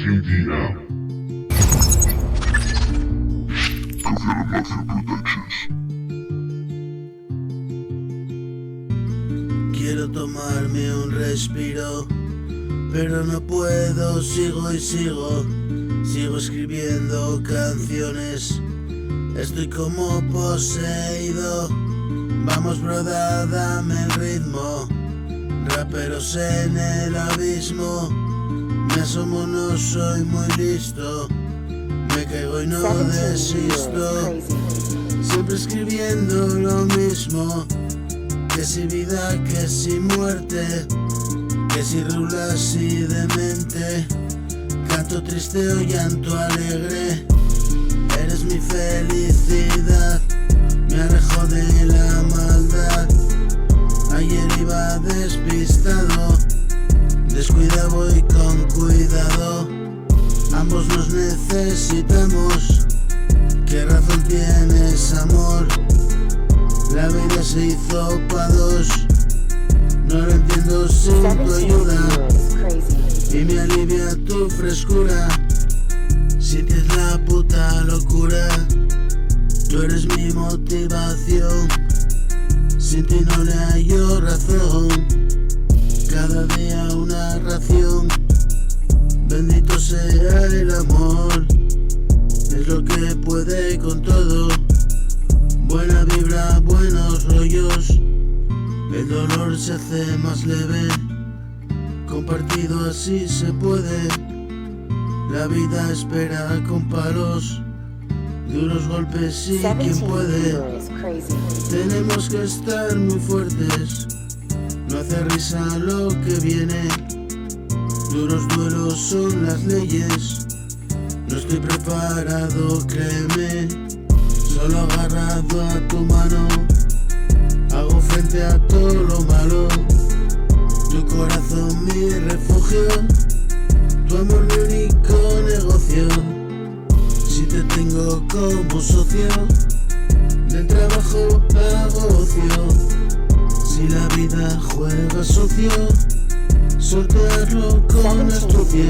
UDM. Quiero tomarme un respiro, pero no puedo, sigo y sigo. Sigo escribiendo canciones, estoy como poseído. Vamos broda, dame el ritmo, raperos en el abismo. Me asomo, no soy muy listo, me caigo y no desisto. Siempre escribiendo lo mismo, que si vida, que si muerte, que si rulas y demente. Canto triste o llanto alegre, eres mi felicidad. Me alejo de la maldad, ayer iba despistado, descuida voy con cuidado. Ambos nos necesitamos, ¿qué razón tienes, amor? La vida se hizo pa' dos, no lo entiendo sin tu ayuda, y me alivia tu frescura. Si tienes la puta locura, tú eres mi motivación, sin ti no le hallo razón. Cada día una ración, bendito sea el amor, es lo que puede con todo. Buena vibra, buenos rollos, el dolor se hace más leve, compartido así se puede. La vida espera con palos, duros golpes y quien puede. Tenemos que estar muy fuertes, no hace risa lo que viene. Duros duelos son las leyes, no estoy preparado, créeme. Solo agarrado a tu mano, hago frente a todo lo malo. Tu corazón mi refugio, tu amor mi único negocio. Si te tengo como socio, del trabajo hago ocio. Si la vida juega sucio, sortearlo con astucia.